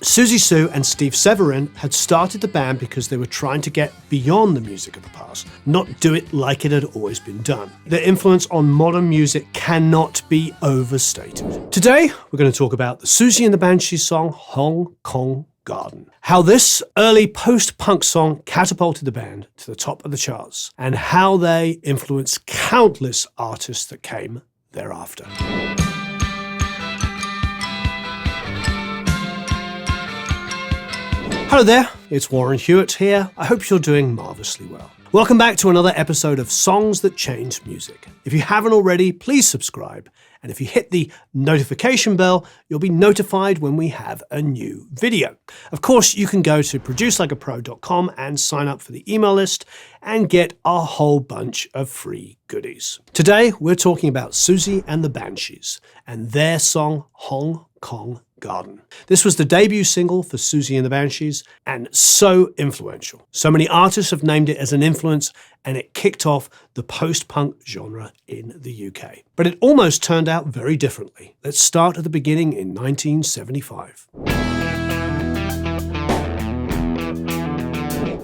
Siouxsie Sue and Steve Severin had started the band because they were trying to get beyond the music of the past, not do it like it had always been done. Their influence on modern music cannot be overstated. Today, we're going to talk about the Siouxsie and the Banshees song Hong Kong Garden, how this early post-punk song catapulted the band to the top of the charts, and how they influenced countless artists that came thereafter. Hello there, it's Warren Hewitt here. I hope you're doing marvellously well. Welcome back to another episode of Songs That Changed Music. If you haven't already, please subscribe. And if you hit the notification bell, you'll be notified when we have a new video. Of course, you can go to producelikeapro.com and sign up for the email list and get a whole bunch of free goodies. Today, we're talking about Siouxsie and the Banshees and their song Hong Kong Garden. This was the debut single for Siouxsie and the Banshees and so influential. So many artists have named it as an influence and it kicked off the post-punk genre in the UK. But it almost turned out very differently. Let's start at the beginning in 1975.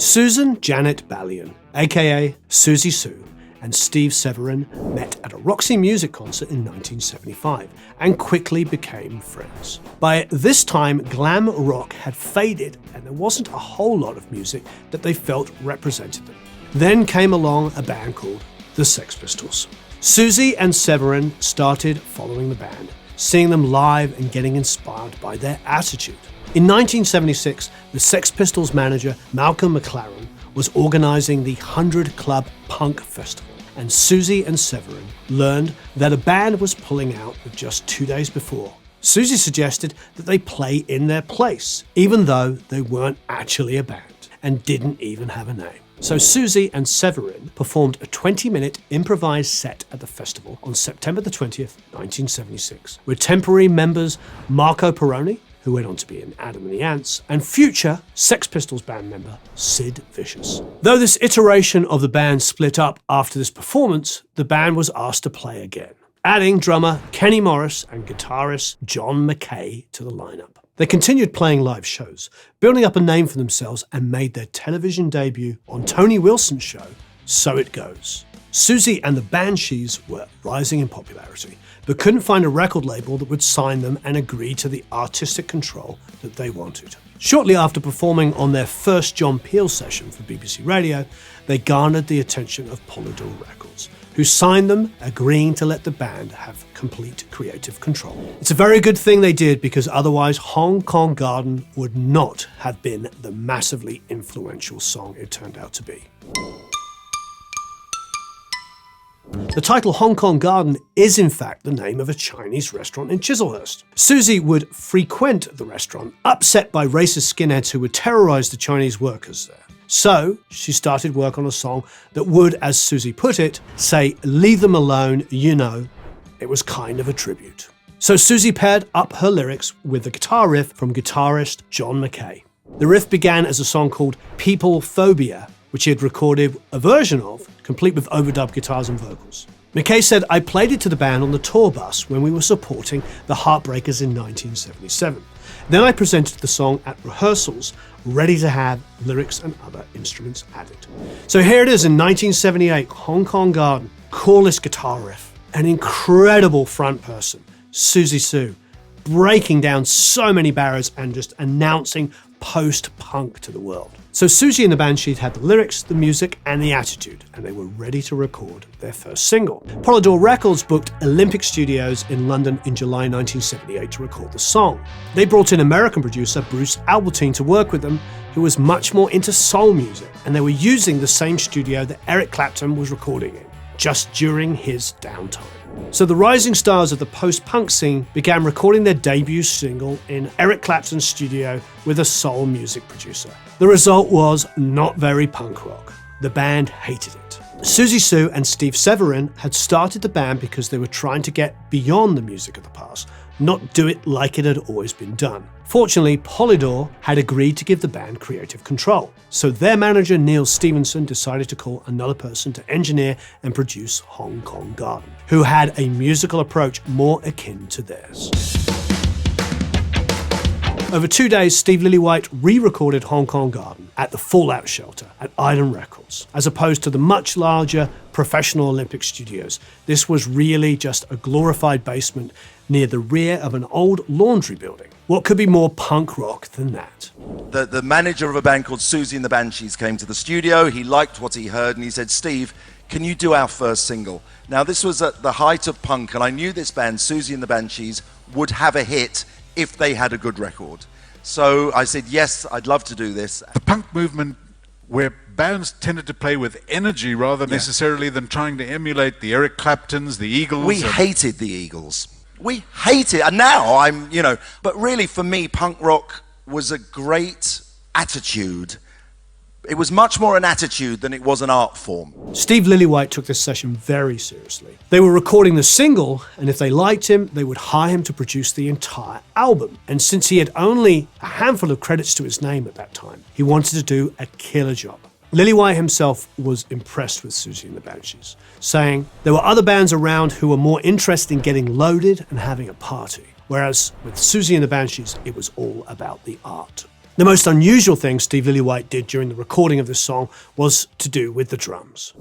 Susan Janet Ballion, aka Siouxsie Sue, and Steve Severin met at a Roxy Music concert in 1975 and quickly became friends. By this time, glam rock had faded and there wasn't a whole lot of music that they felt represented them. Then came along a band called the Sex Pistols. Siouxsie and Severin started following the band, seeing them live and getting inspired by their attitude. In 1976, the Sex Pistols manager Malcolm McLaren was organising the 100 Club Punk Festival, and Siouxsie and Severin learned that a band was pulling out with just 2 days before. Siouxsie suggested that they play in their place, even though they weren't actually a band and didn't even have a name. So Siouxsie and Severin performed a 20-minute improvised set at the festival on September the 20th, 1976, with temporary members Marco Perrone, who went on to be in Adam and the Ants, and future Sex Pistols band member Sid Vicious. Though this iteration of the band split up after this performance, the band was asked to play again, adding drummer Kenny Morris and guitarist John McKay to the lineup. They continued playing live shows, building up a name for themselves, and made their television debut on Tony Wilson's show, So It Goes. Siouxsie and the Banshees were rising in popularity, but couldn't find a record label that would sign them and agree to the artistic control that they wanted. Shortly after performing on their first John Peel session for BBC Radio, they garnered the attention of Polydor Records, who signed them, agreeing to let the band have complete creative control. It's a very good thing they did, because otherwise Hong Kong Garden would not have been the massively influential song it turned out to be. The title Hong Kong Garden is in fact the name of a Chinese restaurant in Chislehurst. Siouxsie would frequent the restaurant, upset by racist skinheads who would terrorize the Chinese workers there. So she started work on a song that would, as Siouxsie put it, say, "Leave them alone, you know." It was kind of a tribute. So Siouxsie paired up her lyrics with the guitar riff from guitarist John McKay. The riff began as a song called People Phobia, which he had recorded a version of, complete with overdubbed guitars and vocals. McKay said, "I played it to the band on the tour bus when we were supporting the Heartbreakers in 1977. Then I presented the song at rehearsals, ready to have lyrics and other instruments added." So here it is in 1978, Hong Kong Garden, coolest guitar riff, an incredible front person, Siouxsie Sue, breaking down so many barriers and just announcing post-punk to the world. So Siouxsie and the Banshees had the lyrics, the music, and the attitude, and they were ready to record their first single. Polydor Records booked Olympic Studios in London in July 1978 to record the song. They brought in American producer Bruce Albertine to work with them, who was much more into soul music, and they were using the same studio that Eric Clapton was recording in, just during his downtime. So the rising stars of the post-punk scene began recording their debut single in Eric Clapton's studio with a soul music producer. The result was not very punk rock. The band hated it. Siouxsie Sue and Steve Severin had started the band because they were trying to get beyond the music of the past, not do it like it had always been done. Fortunately, Polydor had agreed to give the band creative control, so their manager Neil Stevenson decided to call another person to engineer and produce Hong Kong Garden, who had a musical approach more akin to theirs. Over 2 days, Steve Lillywhite re-recorded Hong Kong Garden at the Fallout Shelter at Island Records. As opposed to the much larger professional Olympic studios, this was really just a glorified basement near the rear of an old laundry building. What could be more punk rock than that? The manager of a band called Siouxsie and the Banshees came to the studio. He liked what he heard and he said, "Steve, can you do our first single?" Now, this was at the height of punk, and I knew this band, Siouxsie and the Banshees, would have a hit if they had a good record. So I said, yes, I'd love to do this. The punk movement, where bands tended to play with energy rather necessarily than trying to emulate the Eric Claptons, the Eagles. We hated the Eagles. We hate it. And now but really for me, punk rock was a great attitude. It was much more an attitude than it was an art form. Steve Lillywhite took this session very seriously. They were recording the single, and if they liked him, they would hire him to produce the entire album. And since he had only a handful of credits to his name at that time, he wanted to do a killer job. Lillywhite himself was impressed with Siouxsie and the Banshees, saying there were other bands around who were more interested in getting loaded and having a party, whereas with Siouxsie and the Banshees, it was all about the art. The most unusual thing Steve Lillywhite did during the recording of this song was to do with the drums.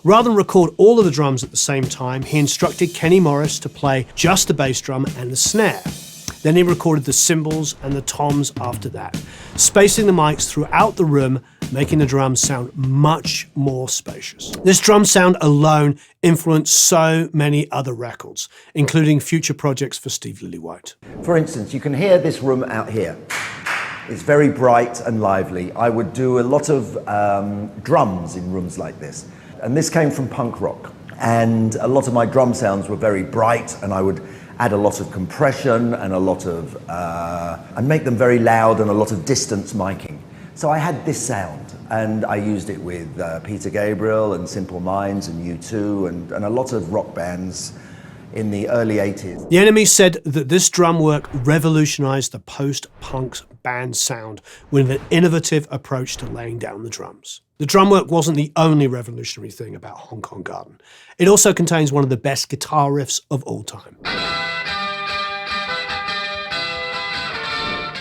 Rather than record all of the drums at the same time, he instructed Kenny Morris to play just the bass drum and the snare. Then he recorded the cymbals and the toms after that, spacing the mics throughout the room, making the drums sound much more spacious. This drum sound alone influenced so many other records, including future projects for Steve Lillywhite. For instance, you can hear this room out here. It's very bright and lively. I would do a lot of drums in rooms like this. And this came from punk rock. And a lot of my drum sounds were very bright, and I would add a lot of compression and a lot of, and make them very loud and a lot of distance miking. So I had this sound, and I used it with Peter Gabriel and Simple Minds and U2 and a lot of rock bands in the early 80s. The Enemy said that this drum work revolutionized the post-punk band sound with an innovative approach to laying down the drums. The drum work wasn't the only revolutionary thing about Hong Kong Garden. It also contains one of the best guitar riffs of all time.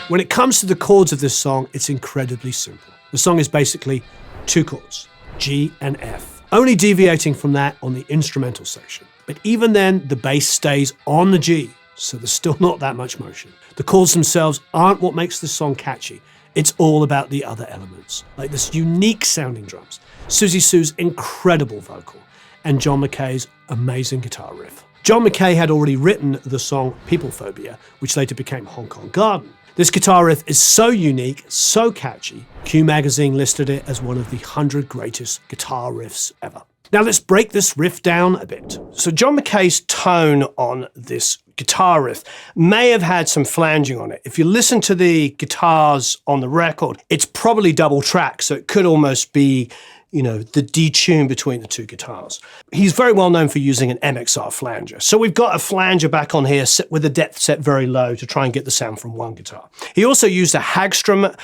When it comes to the chords of this song, it's incredibly simple. The song is basically two chords, G and F, only deviating from that on the instrumental section. But even then, the bass stays on the G, so there's still not that much motion. The chords themselves aren't what makes the song catchy. It's all about the other elements, like this unique sounding drums, Siouxsie Sue's incredible vocal, and John Mackay's amazing guitar riff. John Mackay had already written the song People Phobia, which later became Hong Kong Garden. This guitar riff is so unique, so catchy, Q Magazine listed it as one of the 100 greatest guitar riffs ever. Now let's break this riff down a bit. So John Mackay's tone on this guitar riff may have had some flanging on it. If you listen to the guitars on the record, it's probably double track, so it could almost be, the detune between the two guitars. He's very well known for using an MXR flanger. So we've got a flanger back on here set with the depth set very low to try and get the sound from one guitar. He also used a Hagstrom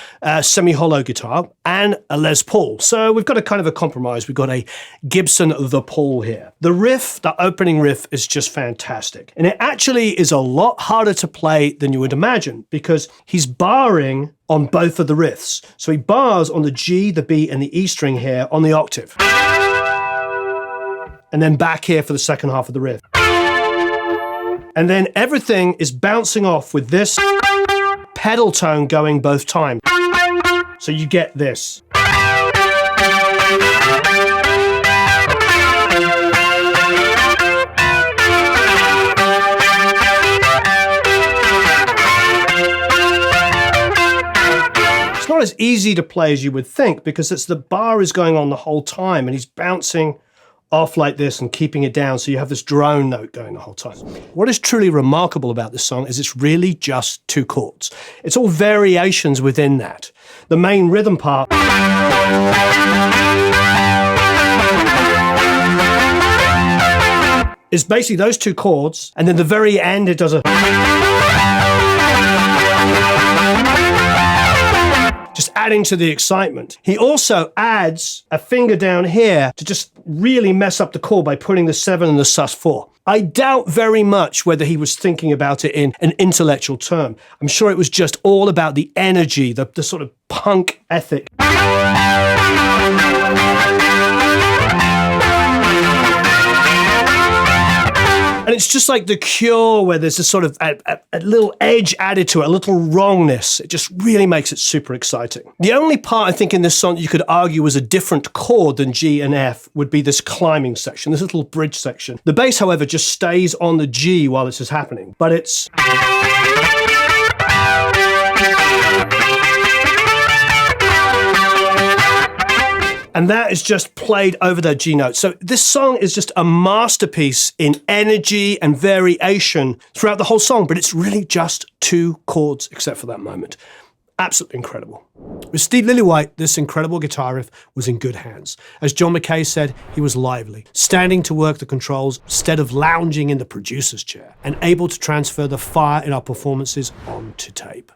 semi-hollow guitar and a Les Paul. So we've got a kind of a compromise. We've got a Gibson Les Paul here. The riff, the opening riff, is just fantastic. And it actually is a lot harder to play than you would imagine because he's barring on both of the riffs. So he bars on the G, the B, and the E string here on the octave. And then back here for the second half of the riff. And then everything is bouncing off with this pedal tone going both times. So you get this. Not as easy to play as you would think because the bar is going on the whole time and he's bouncing off like this and keeping it down, so you have this drone note going the whole time. What is truly remarkable about this song is it's really just two chords. It's all variations within that. The main rhythm part is basically those two chords, and then the very end it does a just adding to the excitement. He also adds a finger down here to just really mess up the chord by putting the 7 and the sus4. I doubt very much whether he was thinking about it in an intellectual term. I'm sure it was just all about the energy, the sort of punk ethic. And it's just like The Cure, where there's a sort of a little edge added to it, a little wrongness. It just really makes it super exciting. The only part I think in this song you could argue was a different chord than G and F would be this climbing section, this little bridge section. The bass, however, just stays on the G while this is happening, but it's... And that is just played over that G note. So this song is just a masterpiece in energy and variation throughout the whole song, but it's really just two chords except for that moment. Absolutely incredible. With Steve Lillywhite, this incredible guitar riff was in good hands. As John McKay said, he was lively, standing to work the controls instead of lounging in the producer's chair, and able to transfer the fire in our performances onto tape.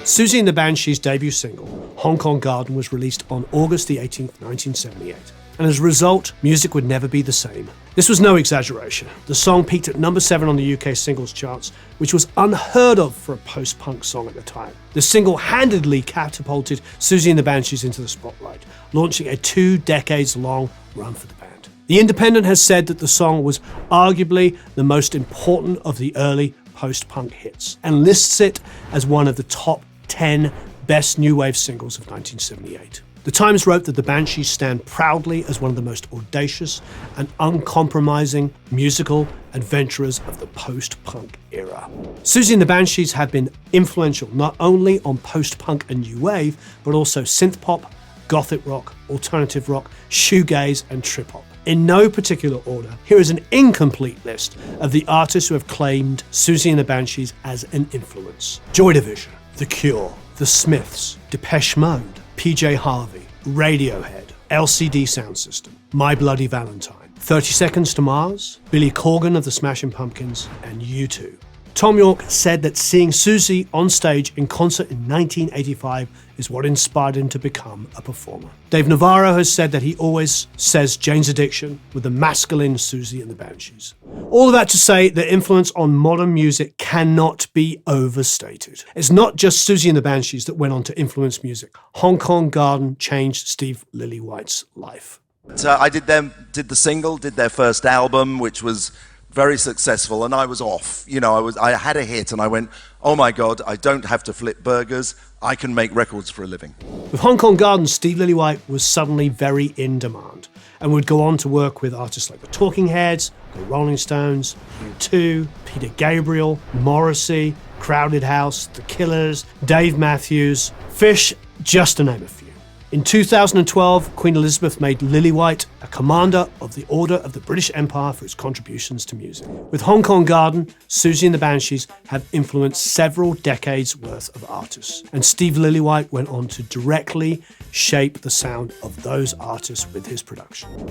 Siouxsie and the Banshees' debut single, Hong Kong Garden, was released on August the 18th, 1978. And as a result, music would never be the same. This was no exaggeration. The song peaked at number 7 on the UK singles charts, which was unheard of for a post-punk song at the time. The single handedly catapulted Siouxsie and the Banshees into the spotlight, launching a 2 decades-long run for the band. The Independent has said that the song was arguably the most important of the early post-punk hits, and lists it as one of the top 10 best new wave singles of 1978. The Times wrote that the Banshees stand proudly as one of the most audacious and uncompromising musical adventurers of the post-punk era. Siouxsie and the Banshees have been influential not only on post-punk and new wave, but also synth-pop, gothic rock, alternative rock, shoegaze, and trip-hop. In no particular order, here is an incomplete list of the artists who have claimed Siouxsie and the Banshees as an influence. Joy Division, The Cure, The Smiths, Depeche Mode, PJ Harvey, Radiohead, LCD Sound System, My Bloody Valentine, 30 Seconds to Mars, Billy Corgan of the Smashing Pumpkins, and U2. Tom York said that seeing Siouxsie on stage in concert in 1985 is what inspired him to become a performer. Dave Navarro has said that he always says Jane's Addiction with the masculine Siouxsie and the Banshees. All of that to say that influence on modern music cannot be overstated. It's not just Siouxsie and the Banshees that went on to influence music. Hong Kong Garden changed Steve Lillywhite's life. I did the single, did their first album, which was very successful, and I was off. You know, I had a hit, and I went, oh my God, I don't have to flip burgers. I can make records for a living. With Hong Kong Garden, Steve Lillywhite was suddenly very in demand and would go on to work with artists like the Talking Heads, the Rolling Stones, U2, Peter Gabriel, Morrissey, Crowded House, The Killers, Dave Matthews, Fish, just to name a few. In 2012, Queen Elizabeth made Lillywhite a Commander of the Order of the British Empire for his contributions to music. With Hong Kong Garden, Siouxsie and the Banshees have influenced several decades worth of artists, and Steve Lillywhite went on to directly shape the sound of those artists with his production.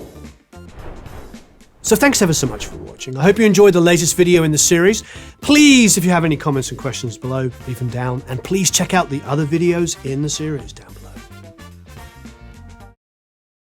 So thanks ever so much for watching. I hope you enjoyed the latest video in the series. Please, if you have any comments and questions below, leave them down, and please check out the other videos in the series down below.